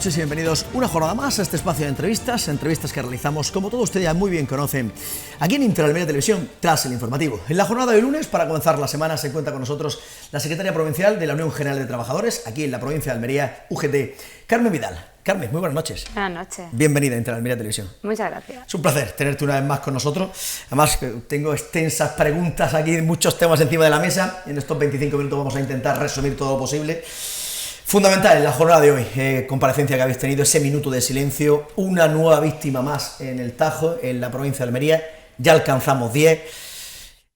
noches y bienvenidos una jornada más a este espacio de entrevistas que realizamos, como todos ustedes ya muy bien conocen, aquí en Interalmería Televisión, tras el informativo. En la jornada de lunes, para comenzar la semana, se encuentra con nosotros la secretaria provincial de la Unión General de Trabajadores, aquí en la provincia de Almería, UGT, Carmen Vidal. Carmen, muy buenas noches. Buenas noches. Bienvenida a Interalmería Televisión. Muchas gracias. Es un placer tenerte una vez más con nosotros. Además, tengo extensas preguntas aquí, muchos temas encima de la mesa. En estos 25 minutos vamos a intentar resumir todo lo posible. Fundamental en la jornada de hoy, comparecencia que habéis tenido, ese minuto de silencio, una nueva víctima más en el Tajo, en la provincia de Almería, ya alcanzamos 10,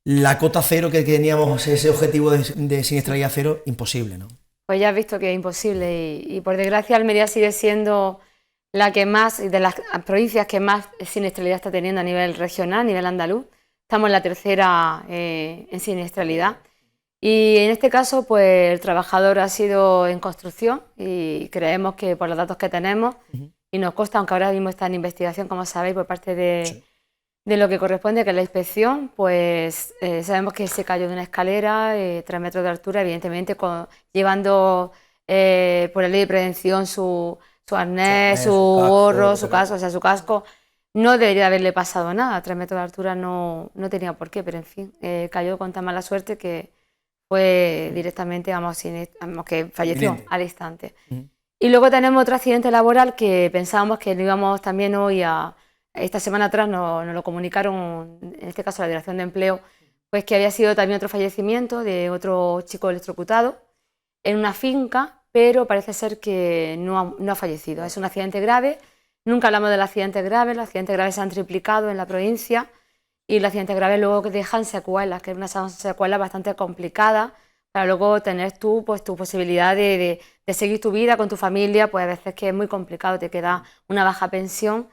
la cota cero que teníamos, ese objetivo de siniestralidad cero, imposible, ¿no? Pues ya has visto que es imposible y por desgracia Almería sigue siendo la que más, de las provincias que más siniestralidad está teniendo a nivel regional, a nivel andaluz. Estamos en la tercera en siniestralidad. Y en este caso, pues el trabajador ha sido en construcción y creemos que por los datos que tenemos, y nos consta, aunque ahora mismo está en investigación, como sabéis, por parte de lo que corresponde, que es la inspección, pues sabemos que se cayó de una escalera, 3 metros de altura, evidentemente llevando por la ley de prevención su arnés, su gorro, su casco, o sea, su casco. No debería haberle pasado nada, 3 metros de altura no tenía por qué, pero en fin, cayó con tan mala suerte que fue directamente, que falleció al instante. Y luego tenemos otro accidente laboral que pensábamos que lo íbamos también hoy esta semana atrás nos lo comunicaron, en este caso la Dirección de Empleo, pues que había sido también otro fallecimiento de otro chico electrocutado en una finca, pero parece ser que no ha fallecido. Es un accidente grave, nunca hablamos del accidente grave, los accidentes graves se han triplicado en la provincia, y los accidentes graves luego que dejan secuelas, que es una secuela bastante complicada para luego tener tú, pues, tu posibilidad de seguir tu vida con tu familia, pues a veces que es muy complicado, te queda una baja pensión.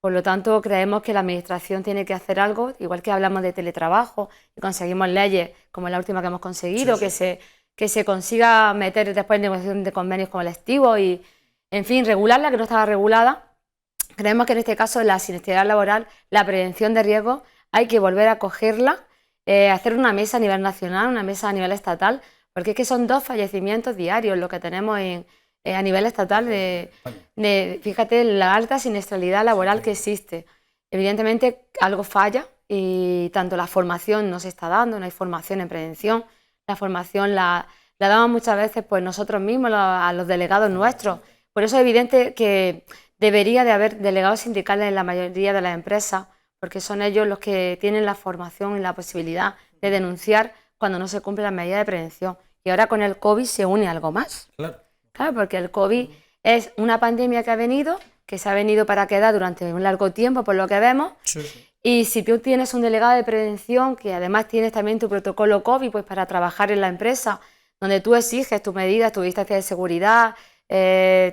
Por lo tanto, creemos que la Administración tiene que hacer algo, igual que hablamos de teletrabajo y conseguimos leyes como la última que hemos conseguido, sí. que se consiga meter después en negociación de convenios colectivos y, en fin, regularla, que no estaba regulada. Creemos que en este caso la siniestralidad laboral, la prevención de riesgos, hay que volver a cogerla, hacer una mesa a nivel nacional, una mesa a nivel estatal, porque es que son 2 fallecimientos diarios lo que tenemos a nivel estatal fíjate, la alta siniestralidad laboral que existe. Evidentemente algo falla y tanto la formación no se está dando, no hay formación en prevención, la formación la damos muchas veces pues nosotros mismos, a los delegados nuestros. Por eso es evidente que debería de haber delegados sindicales en la mayoría de las empresas, porque son ellos los que tienen la formación y la posibilidad de denunciar cuando no se cumplen las medidas de prevención. Y ahora con el COVID se une algo más. Claro, porque el COVID es una pandemia que se ha venido para quedar durante un largo tiempo, por lo que vemos. Sí. Y si tú tienes un delegado de prevención, que además tienes también tu protocolo COVID, pues para trabajar en la empresa, donde tú exiges tus medidas, tu distancia de seguridad,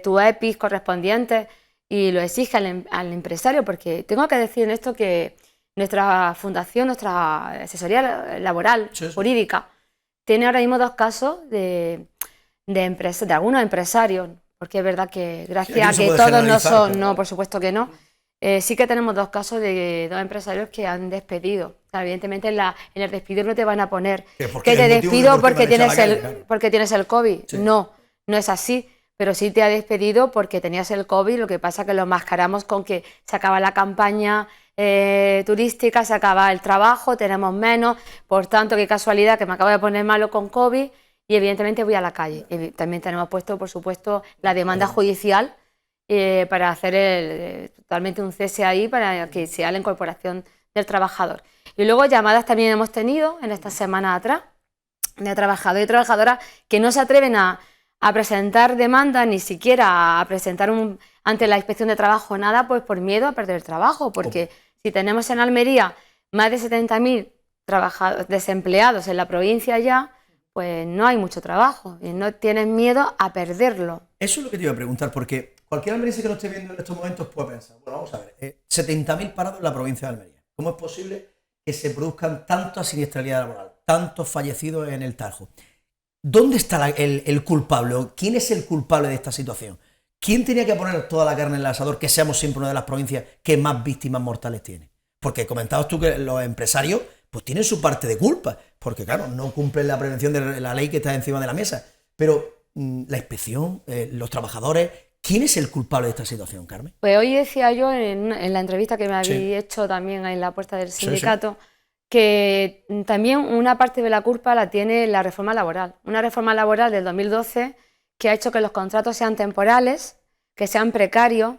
tu EPIs correspondientes, y lo exige al empresario, porque tengo que decir en esto que nuestra fundación, nuestra asesoría laboral, jurídica, tiene ahora mismo 2 casos de algunos empresarios, porque es verdad que gracias a que todos no son, no, por supuesto que no, sí que tenemos 2 casos de 2 empresarios que han despedido. O sea, evidentemente en el despido no te van a poner que te despido porque tienes el COVID. Sí. No es así. Pero sí te ha despedido porque tenías el COVID, lo que pasa que lo mascaramos con que se acaba la campaña turística, se acaba el trabajo, tenemos menos, por tanto, qué casualidad que me acabo de poner malo con COVID y evidentemente voy a la calle. También tenemos puesto, por supuesto, la demanda judicial para hacer totalmente un cese ahí para que sea la incorporación del trabajador. Y luego llamadas también hemos tenido en esta semana atrás de trabajadores y trabajadoras que no se atreven a presentar demanda, ni siquiera a presentar ante la inspección de trabajo nada, pues por miedo a perder el trabajo, porque si tenemos en Almería más de 70.000 desempleados en la provincia ya, pues no hay mucho trabajo y no tienen miedo a perderlo. Eso es lo que te iba a preguntar, porque cualquier almeriense que lo esté viendo en estos momentos puede pensar, bueno, vamos a ver, 70.000 parados en la provincia de Almería. ¿Cómo es posible que se produzcan tanta siniestralidad laboral, tantos fallecidos en el Tajo? ¿Dónde está el culpable? ¿Quién es el culpable de esta situación? ¿Quién tenía que poner toda la carne en el asador, que seamos siempre una de las provincias que más víctimas mortales tiene? Porque comentabas tú que los empresarios pues tienen su parte de culpa, porque claro, no cumplen la prevención de la ley que está encima de la mesa, pero la inspección, los trabajadores, ¿Quién es el culpable de esta situación, Carmen? Pues hoy decía yo en la entrevista que me habéis Sí. hecho también en la puerta del Sí, sindicato, que también una parte de la culpa la tiene la reforma laboral. Una reforma laboral del 2012 que ha hecho que los contratos sean temporales, que sean precarios,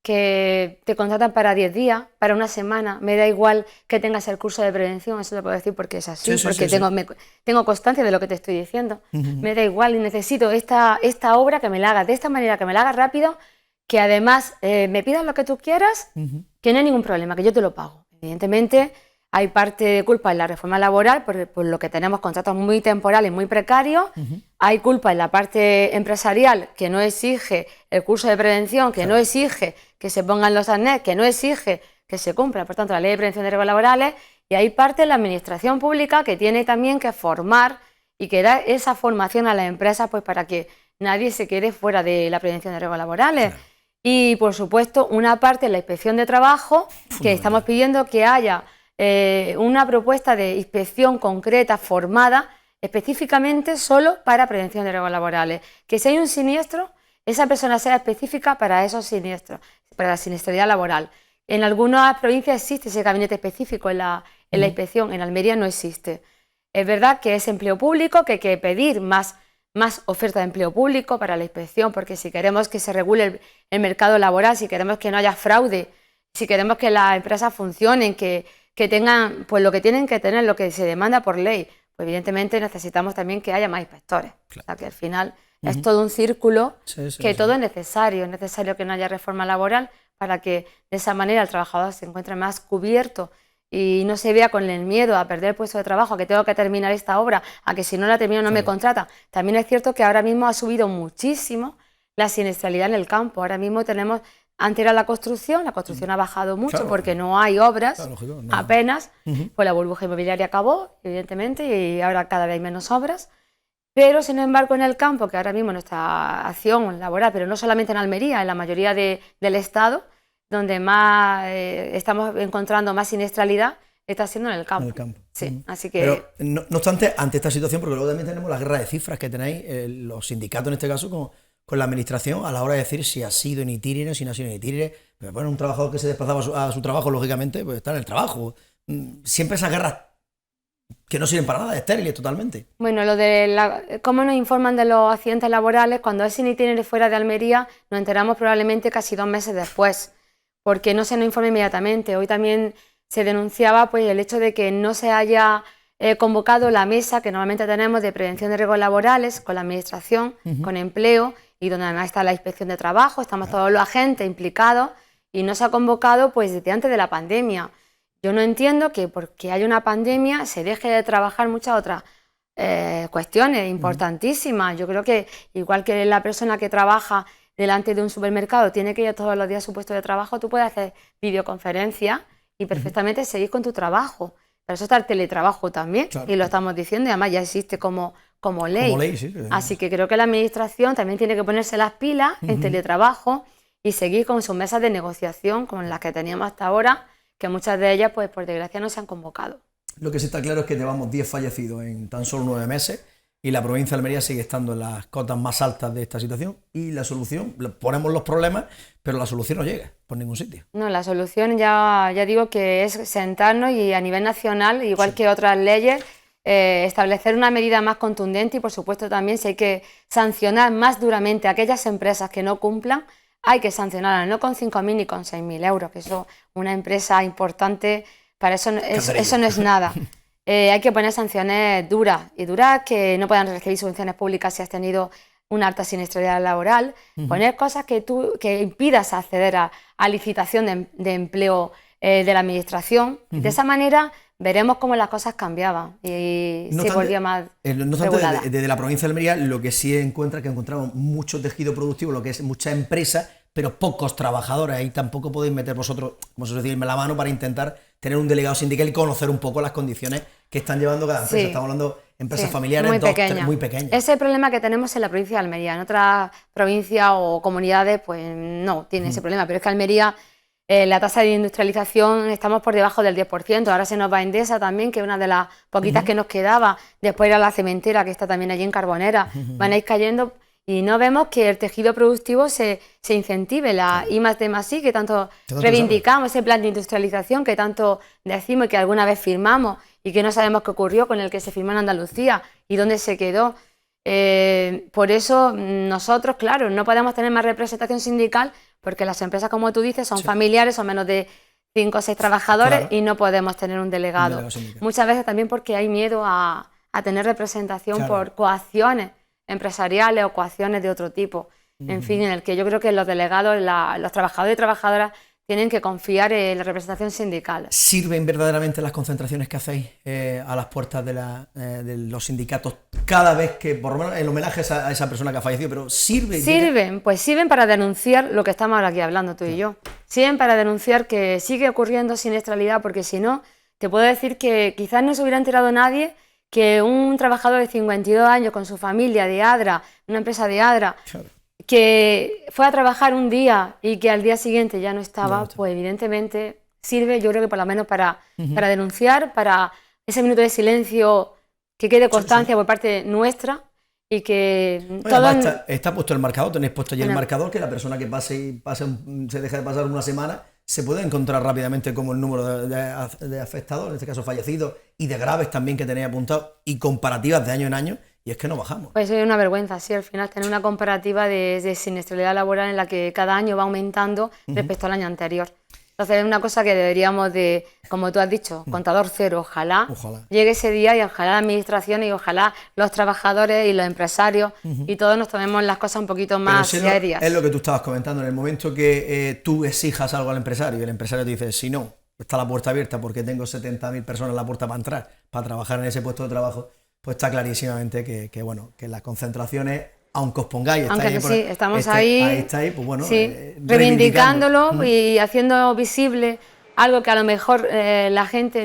que te contratan para 10 días, para una semana. Me da igual que tengas el curso de prevención, eso te puedo decir porque es así, Sí, sí, porque sí, sí. tengo constancia de lo que te estoy diciendo. Me da igual y necesito esta obra que me la hagas de esta manera, que me la hagas rápido, que además me pidas lo que tú quieras, que no hay ningún problema, que yo te lo pago. Evidentemente hay parte de culpa en la reforma laboral por lo que tenemos contratos muy temporales, muy precarios. Hay culpa en la parte empresarial que no exige el curso de prevención, que no exige que se pongan los ANES, que no exige que se cumpla, por tanto, la Ley de Prevención de Riesgos Laborales. Y hay parte en la administración pública que tiene también que formar y que da esa formación a las empresas pues, para que nadie se quede fuera de la prevención de riesgos laborales. Claro. Y, por supuesto, una parte en la inspección de trabajo, que estamos pidiendo que haya una propuesta de inspección concreta, formada, específicamente solo para prevención de riesgos laborales. Que si hay un siniestro, esa persona sea específica para esos siniestros, para la siniestralidad laboral. En algunas provincias existe ese gabinete específico en la inspección, en Almería no existe. Es verdad que es empleo público, que hay que pedir más oferta de empleo público para la inspección, porque si queremos que se regule el mercado laboral, si queremos que no haya fraude, si queremos que las empresas funcionen, que tengan pues lo que tienen que tener, lo que se demanda por ley, pues evidentemente necesitamos también que haya más inspectores. Claro. O sea, que al final es todo un círculo todo es necesario que no haya reforma laboral para que de esa manera el trabajador se encuentre más cubierto y no se vea con el miedo a perder el puesto de trabajo, a que tengo que terminar esta obra, a que si no la termino no me contratan. También es cierto que ahora mismo ha subido muchísimo la siniestralidad en el campo. Ahora mismo tenemos, antes era la construcción ha bajado mucho porque no hay obras, apenas, pues la burbuja inmobiliaria acabó, evidentemente, y ahora cada vez hay menos obras. Pero, sin embargo, en el campo, que ahora mismo nuestra acción laboral, pero no solamente en Almería, en la mayoría del Estado, donde más estamos encontrando más siniestralidad, está siendo en el campo. Sí, así que... Pero, no obstante, ante esta situación, porque luego también tenemos la guerra de cifras que tenéis, los sindicatos en este caso, con la administración, a la hora de decir si ha sido en itinere, si no ha sido en itinere. Pero bueno, un trabajador que se desplazaba a su trabajo, lógicamente, pues está en el trabajo. Siempre esas guerras que no sirven para nada, estériles totalmente. Bueno, lo de cómo nos informan de los accidentes laborales, cuando es sin itinere fuera de Almería, nos enteramos probablemente casi 2 meses después, porque no se nos informa inmediatamente. Hoy también se denunciaba pues, el hecho de que no se haya convocado la mesa que normalmente tenemos de prevención de riesgos laborales con la administración, con empleo, y donde además está la inspección de trabajo, estamos todos los agentes implicados, y no se ha convocado pues, desde antes de la pandemia. Yo no entiendo que porque hay una pandemia se deje de trabajar muchas otras cuestiones importantísimas. Yo creo que igual que la persona que trabaja delante de un supermercado tiene que ir todos los días a su puesto de trabajo, tú puedes hacer videoconferencias y perfectamente seguir con tu trabajo. Para eso está el teletrabajo también, y lo estamos diciendo, y además ya existe como ley. Sí. Así que creo que la administración también tiene que ponerse las pilas en teletrabajo y seguir con sus mesas de negociación, con las que teníamos hasta ahora, que muchas de ellas, pues por desgracia, no se han convocado. Lo que sí está claro es que llevamos 10 fallecidos en tan solo 9 meses y la provincia de Almería sigue estando en las cotas más altas de esta situación, y la solución, ponemos los problemas, pero la solución no llega por ningún sitio. No, la solución ya digo que es sentarnos y a nivel nacional, igual que otras leyes, establecer una medida más contundente, y por supuesto también si hay que sancionar más duramente a aquellas empresas que no cumplan, hay que sancionarlas, no con 5.000 ni con 6.000 euros, que eso una empresa importante, para eso no es nada. Hay que poner sanciones duras que no puedan recibir subvenciones públicas si has tenido una alta siniestralidad laboral, poner cosas que impidas acceder a licitación de empleo de la administración. De esa manera veremos cómo las cosas cambiaban y se volvía más regulada. Desde la provincia de Almería lo que sí encontramos mucho tejido productivo, lo que es muchas empresas, pero pocos trabajadores. Ahí tampoco podéis meter vosotros, como se dice, la mano para intentar tener un delegado sindical y conocer un poco las condiciones que están llevando cada empresa. Estamos hablando de empresas familiares muy pequeñas. Ese es el problema que tenemos en la provincia de Almería. En otras provincias o comunidades pues no tienen ese problema, pero es que Almería, la tasa de industrialización, estamos por debajo del 10%. Ahora se nos va Endesa también, que es una de las poquitas que nos quedaba. Después era la cementera, que está también allí en Carbonera. Van a ir cayendo, y no vemos que el tejido productivo se incentive, la I+D+I que tanto reivindicamos, ese plan de industrialización que tanto decimos y que alguna vez firmamos y que no sabemos qué ocurrió con el que se firmó en Andalucía y dónde se quedó. Por eso nosotros, claro, no podemos tener más representación sindical porque las empresas, como tú dices, son familiares, son menos de 5 o 6 trabajadores y no podemos tener un delegado. Muchas veces también porque hay miedo a tener representación por coacciones empresariales o coacciones de otro tipo. En fin, en el que yo creo que los delegados, los trabajadores y trabajadoras tienen que confiar en la representación sindical. ¿Sirven verdaderamente las concentraciones que hacéis a las puertas de los sindicatos cada vez que, por lo menos el homenaje a esa persona que ha fallecido, pero sirve? Sirven, pues sirven para denunciar lo que estamos ahora aquí hablando tú y yo. Sirven para denunciar que sigue ocurriendo siniestralidad, porque si no, te puedo decir que quizás no se hubiera enterado nadie que un trabajador de 52 años con su familia de Adra, una empresa de Adra, que fue a trabajar un día y que al día siguiente ya no estaba, pues evidentemente sirve, yo creo que por lo menos para denunciar, para ese minuto de silencio que quede constancia por parte nuestra y que todos... Está puesto el marcador, tenéis puesto ya el marcador, que la persona que pase se deja de pasar una semana se puede encontrar rápidamente como el número de afectados, en este caso fallecidos, y de graves también que tenéis apuntados, y comparativas de año en año, y es que no bajamos. Pues es una vergüenza, sí, al final tener una comparativa de siniestralidad laboral en la que cada año va aumentando respecto al año anterior. Entonces es una cosa que deberíamos de, como tú has dicho, contador cero, ojalá llegue ese día y ojalá la administración y ojalá los trabajadores y los empresarios y todos nos tomemos las cosas un poquito más serias. Es lo que tú estabas comentando, en el momento que tú exijas algo al empresario y el empresario te dice, si no, está la puerta abierta porque tengo 70.000 personas en la puerta para entrar, para trabajar en ese puesto de trabajo, pues está clarísimamente que las concentraciones, aunque os pongáis, estamos ahí, pues bueno, reivindicándolo y haciendo visible algo que a lo mejor la gente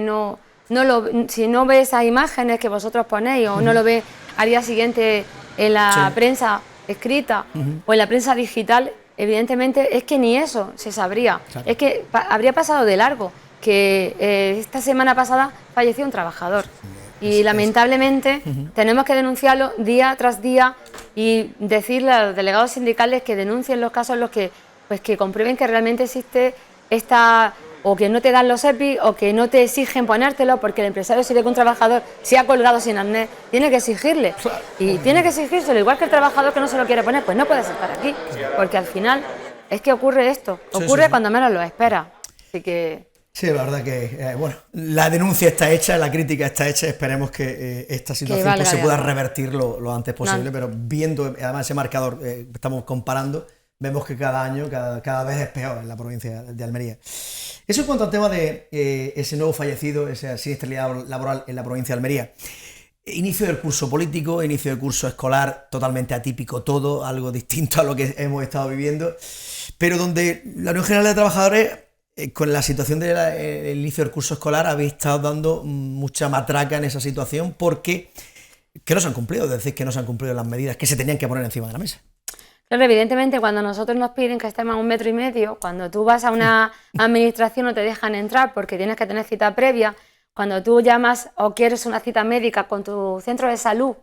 si no ve esas imágenes que vosotros ponéis o no lo ve al día siguiente en la prensa escrita o en la prensa digital, evidentemente es que ni eso se sabría. Es que habría pasado de largo que esta semana pasada falleció un trabajador. Y lamentablemente tenemos que denunciarlo día tras día y decirle a los delegados sindicales que denuncien los casos en los que comprueben que realmente existe o que no te dan los EPI o que no te exigen ponértelo, porque el empresario, si ve que un trabajador se ha colgado sin arnés, tiene que exigirle. Y tiene que exigírselo, igual que el trabajador que no se lo quiere poner, pues no puedes estar aquí. Porque al final es que ocurre esto, ocurre cuando menos lo esperas. Así que... Sí, la verdad que, bueno, la denuncia está hecha, la crítica está hecha, esperemos que esta situación pues, se pueda revertir lo antes posible, pero viendo además ese marcador, estamos comparando, vemos que cada año cada vez es peor en la provincia de Almería. Eso en cuanto al tema de ese nuevo fallecido, esa siniestralidad laboral en la provincia de Almería. Inicio del curso político, inicio del curso escolar, totalmente atípico todo, algo distinto a lo que hemos estado viviendo, pero donde la Unión General de Trabajadores... con la situación del inicio del curso escolar habéis estado dando mucha matraca en esa situación porque no se han cumplido, es decir, que no se han cumplido las medidas que se tenían que poner encima de la mesa. Claro, evidentemente cuando nosotros nos piden que estemos a 1,5 metros, cuando tú vas a una administración no te dejan entrar porque tienes que tener cita previa, cuando tú llamas o quieres una cita médica con tu centro de salud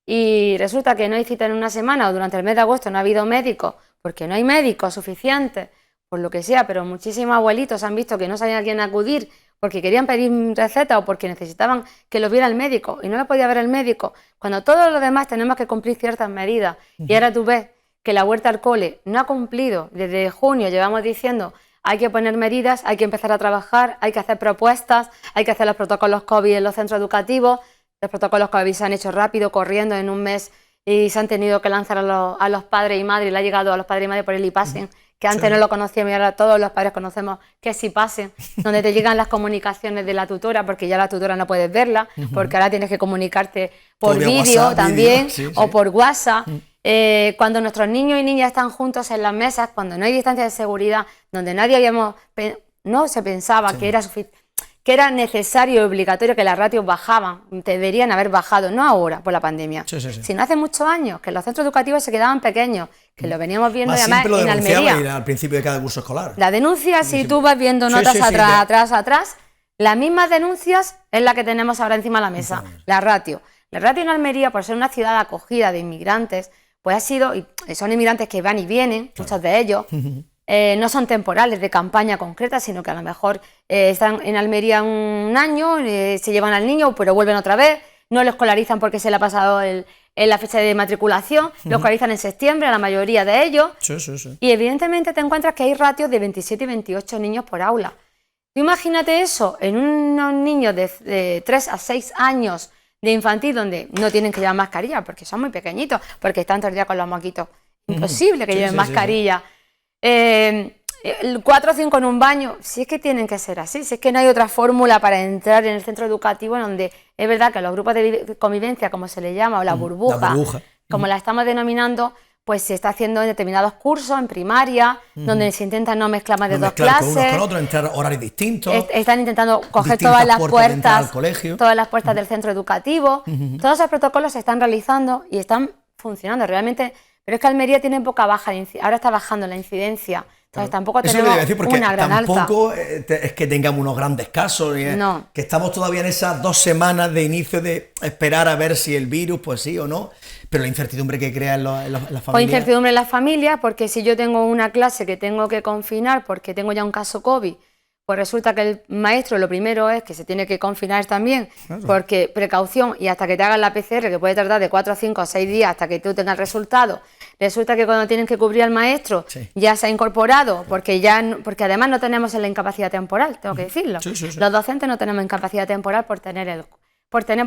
y resulta que no hay cita en una semana o durante el mes de agosto no ha habido médicos porque no hay médicos suficientes, por lo que sea, pero muchísimos abuelitos han visto que no sabían a quién acudir porque querían pedir receta o porque necesitaban que los viera el médico y no lo podía ver el médico, cuando todos los demás tenemos que cumplir ciertas medidas. Y ahora tú ves que la Huerta al Cole no ha cumplido, desde junio llevamos diciendo hay que poner medidas, hay que empezar a trabajar, hay que hacer propuestas, hay que hacer los protocolos COVID en los centros educativos, los protocolos COVID se han hecho rápido, corriendo en un mes y se han tenido que lanzar a los padres y madres, y le ha llegado a los padres y madres por el IPASEN, que antes no lo conocíamos y ahora todos los padres conocemos que es IPASEN, donde te llegan las comunicaciones de la tutora, porque ya la tutora no puedes verla, porque ahora tienes que comunicarte por vídeo también, o por WhatsApp. Cuando nuestros niños y niñas están juntos en las mesas, cuando no hay distancia de seguridad, donde no se pensaba que era necesario y obligatorio que las ratios bajaban, deberían haber bajado, no ahora por la pandemia, sino hace muchos años, que los centros educativos se quedaban pequeños, que lo veníamos viendo además en Almería. Al principio de cada curso escolar. La denuncia, si tú vas viendo notas atrás, las mismas denuncias es la que tenemos ahora encima de la mesa, la ratio. La ratio en Almería, por ser una ciudad acogida de inmigrantes, pues ha sido, y son inmigrantes que van y vienen, muchos de ellos, no son temporales de campaña concreta, sino que a lo mejor están en Almería un año, se llevan al niño, pero vuelven otra vez, no lo escolarizan porque se le ha pasado la fecha de matriculación, lo escolarizan en septiembre, la mayoría de ellos, y evidentemente te encuentras que hay ratios de 27 y 28 niños por aula. Tú imagínate eso en unos niños de 3 a 6 años de infantil donde no tienen que llevar mascarilla porque son muy pequeñitos, porque están todo el día con los moquitos. Imposible que lleven mascarilla. 4 o 5 en un baño, si es que tienen que ser así, si es que no hay otra fórmula para entrar en el centro educativo en donde es verdad que los grupos de convivencia, como se le llama, o la burbuja, como la estamos denominando, pues se está haciendo en determinados cursos, en primaria, donde se intenta no mezclar más de dos clases. Con unos con otros, entrar horarios distintos. Están intentando coger todas las puertas del centro educativo. Todos esos protocolos se están realizando y están funcionando realmente. Pero es que Almería tiene poca baja, ahora está bajando la incidencia. Entonces tampoco tenemos una gran alta. Tampoco es que tengamos unos grandes casos, no. Que estamos todavía en esas 2 semanas de inicio de esperar a ver si el virus, pues sí o no, pero la incertidumbre que crea en las familias. Pues incertidumbre en las familias, porque si yo tengo una clase que tengo que confinar porque tengo ya un caso COVID, pues resulta que el maestro lo primero es que se tiene que confinar también, porque precaución, y hasta que te hagan la PCR, que puede tardar de 4 a 5 o 6 días hasta que tú tengas el resultado, resulta que cuando tienen que cubrir al maestro ya se ha incorporado, porque además no tenemos la incapacidad temporal, tengo que decirlo. Los docentes no tenemos incapacidad temporal por tener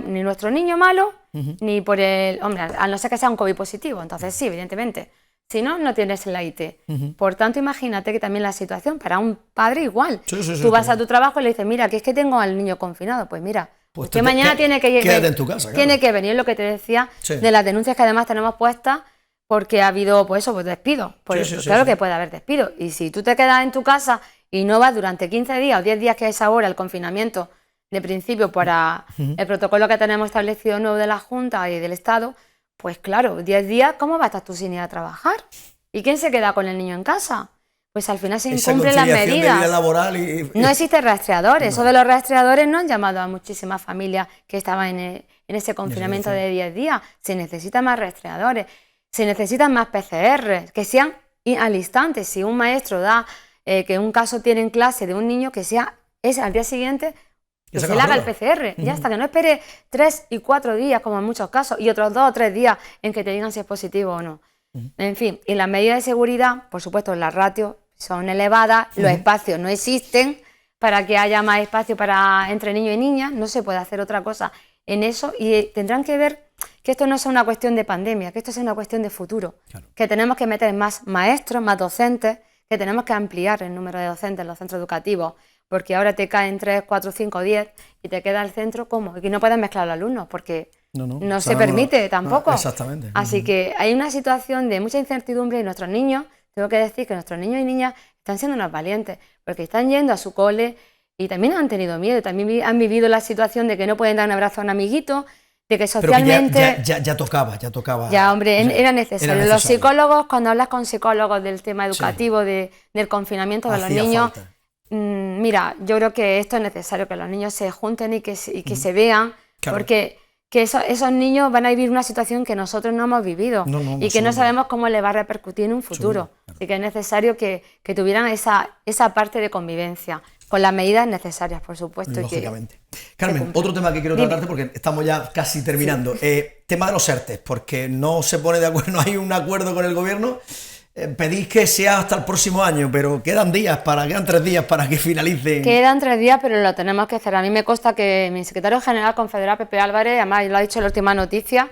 ni nuestro niño malo, ni por hombre, a no ser que sea un COVID positivo, entonces sí, evidentemente. Si no, no tienes la IT. Por tanto, imagínate que también la situación para un padre igual. Tú vas a tu trabajo y le dices, mira, que es que tengo al niño confinado. Pues mira, que mañana tiene que quédate en tu casa, tiene que venir, lo que te decía, de las denuncias que además tenemos puestas, porque ha habido, pues despidos. Claro que puede haber despidos. Y si tú te quedas en tu casa y no vas durante 15 días o 10 días, que es ahora el confinamiento de principio para el protocolo que tenemos establecido nuevo de la Junta y del Estado, pues claro, 10 días, ¿cómo vas a estar tú sin ir a trabajar? ¿Y quién se queda con el niño en casa? Pues al final se incumplen las medidas. De vida laboral No existen rastreadores. Eso de los rastreadores no han llamado a muchísimas familias que estaban en ese confinamiento de 10 días. Se necesitan más rastreadores, se necesitan más PCR, que sean al instante. Si un maestro da que un caso tiene en clase de un niño, que sea al día siguiente, que se le haga el PCR, ya hasta que no espere 3 y 4 días, como en muchos casos, y otros 2 o 3 días en que te digan si es positivo o no. En fin, y las medidas de seguridad, por supuesto, las ratios son elevadas, los espacios no existen para que haya más espacio entre niños y niñas, no se puede hacer otra cosa en eso, y tendrán que ver que esto no es una cuestión de pandemia, que esto es una cuestión de futuro, que tenemos que meter más maestros, más docentes, que tenemos que ampliar el número de docentes en los centros educativos, porque ahora te caen 3, 4, 5, 10 y te queda el centro como, y no puedes mezclar los alumnos porque no se permite tampoco. Exactamente. Así que hay una situación de mucha incertidumbre y nuestros niños, tengo que decir que nuestros niños y niñas están siendo unos valientes, porque están yendo a su cole y también han tenido miedo, también han vivido la situación de que no pueden dar un abrazo a un amiguito, de que socialmente... Pero que ya tocaba. Ya, hombre, era necesario. Los psicólogos, cuando hablas con psicólogos del tema educativo, del confinamiento de los niños... Mira, yo creo que esto es necesario, que los niños se junten y que se vean, porque esos niños van a vivir una situación que nosotros no hemos vivido y que no sabemos cómo le va a repercutir en un futuro. Así que es necesario que tuvieran esa parte de convivencia, con las medidas necesarias, por supuesto. Lógicamente. Carmen, otro tema que quiero tratarte porque estamos ya casi terminando. Tema de los ERTE, porque no se pone de acuerdo, no hay un acuerdo con el gobierno. Pedís que sea hasta el próximo año, pero quedan 3 días para que finalice. Quedan 3 días, pero lo tenemos que hacer. A mí me consta que mi secretario general confederal, Pepe Álvarez, además lo ha dicho en la última noticia,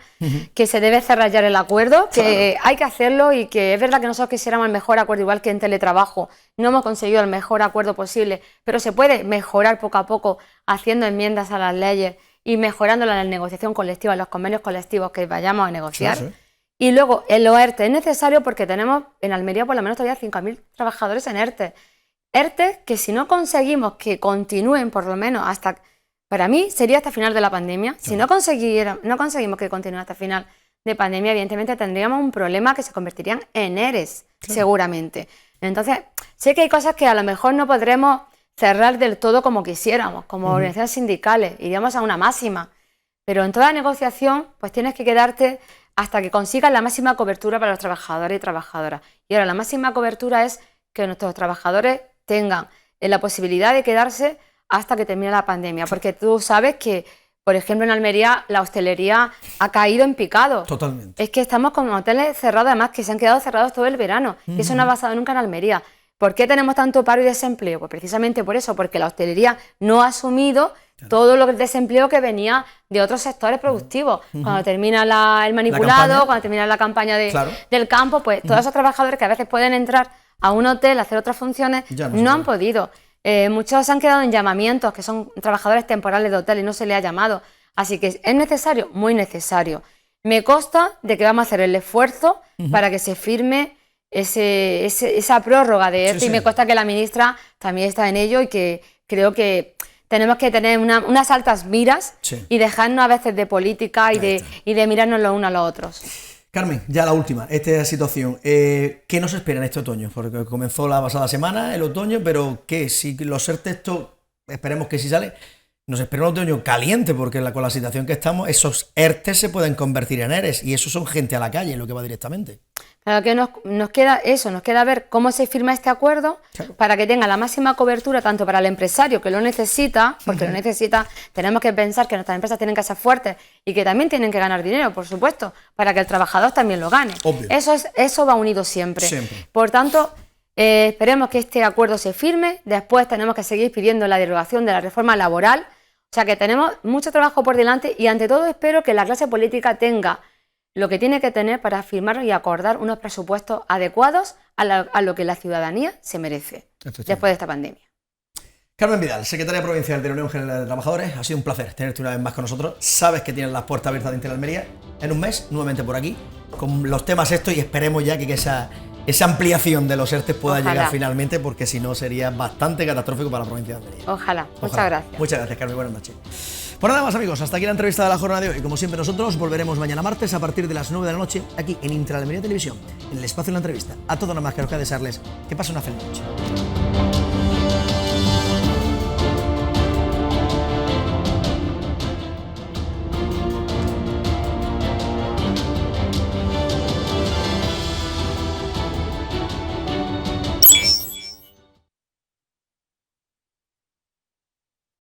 que se debe cerrar ya el acuerdo, que hay que hacerlo y que es verdad que nosotros quisiéramos el mejor acuerdo, igual que en teletrabajo. No hemos conseguido el mejor acuerdo posible, pero se puede mejorar poco a poco haciendo enmiendas a las leyes y mejorándolas en la negociación colectiva, en los convenios colectivos que vayamos a negociar. Y luego, en los ERTE es necesario porque tenemos en Almería por lo menos todavía 5.000 trabajadores en ERTE. ERTE que si no conseguimos que continúen por lo menos para mí sería hasta final de la pandemia. Si no conseguimos que continúe hasta final de pandemia, evidentemente tendríamos un problema que se convertirían en ERES, seguramente. Entonces, sé que hay cosas que a lo mejor no podremos cerrar del todo como quisiéramos, como organizaciones sindicales, iríamos a una máxima. Pero en toda negociación, pues tienes que quedarte hasta que consigan la máxima cobertura para los trabajadores y trabajadoras. Y ahora la máxima cobertura es que nuestros trabajadores tengan la posibilidad de quedarse hasta que termine la pandemia, porque tú sabes que, por ejemplo, en Almería la hostelería ha caído en picado. Totalmente. Es que estamos con hoteles cerrados, además que se han quedado cerrados todo el verano, y eso no ha pasado nunca en Almería. ¿Por qué tenemos tanto paro y desempleo? Pues precisamente por eso, porque la hostelería no ha asumido todo lo que el desempleo que venía de otros sectores productivos. Cuando termina el manipulado, cuando termina la campaña del campo, pues todos esos trabajadores que a veces pueden entrar a un hotel a hacer otras funciones no han podido. Muchos se han quedado en llamamientos, que son trabajadores temporales de hotel y no se les ha llamado. Así que es necesario, muy necesario. Me consta de que vamos a hacer el esfuerzo para que se firme esa prórroga de ERTE, y me consta que la ministra también está en ello, y que creo que tenemos que tener unas altas miras y dejarnos a veces de política y de mirarnos los unos a los otros. Carmen, ya la última, esta situación. ¿Qué nos espera en este otoño? Porque comenzó la pasada semana el otoño, pero ¿qué? Si los ERTE, esto esperemos que sí sale, nos espera un otoño caliente, porque con la situación que estamos, esos ERTE se pueden convertir en ERES, y eso son gente a la calle, lo que va directamente. Claro que nos queda ver cómo se firma este acuerdo para que tenga la máxima cobertura tanto para el empresario, que lo necesita, porque lo necesita. Tenemos que pensar que nuestras empresas tienen que ser fuertes y que también tienen que ganar dinero, por supuesto, para que el trabajador también lo gane. Obvio. Eso va unido siempre. Por tanto, esperemos que este acuerdo se firme. Después tenemos que seguir pidiendo la derogación de la reforma laboral. O sea que tenemos mucho trabajo por delante, y ante todo espero que la clase política tenga lo que tiene que tener para firmar y acordar unos presupuestos adecuados a lo que la ciudadanía se merece después de esta pandemia. Carmen Vidal, secretaria provincial de la Unión General de Trabajadores, ha sido un placer tenerte una vez más con nosotros. Sabes que tienes las puertas abiertas de Inter Almería en un mes, nuevamente por aquí, con los temas estos, y esperemos ya que esa ampliación de los ERTE pueda llegar finalmente, porque si no sería bastante catastrófico para la provincia de Almería. Ojalá. Muchas gracias. Muchas gracias, Carmen. Buenas noches. Pues nada más, amigos, hasta aquí la entrevista de la jornada de hoy. Como siempre, nosotros volveremos mañana martes a partir de las 9 de la noche aquí en Inter Almería Televisión, en el espacio de la entrevista. A todos nada más que os queda desearles que pasen una feliz noche.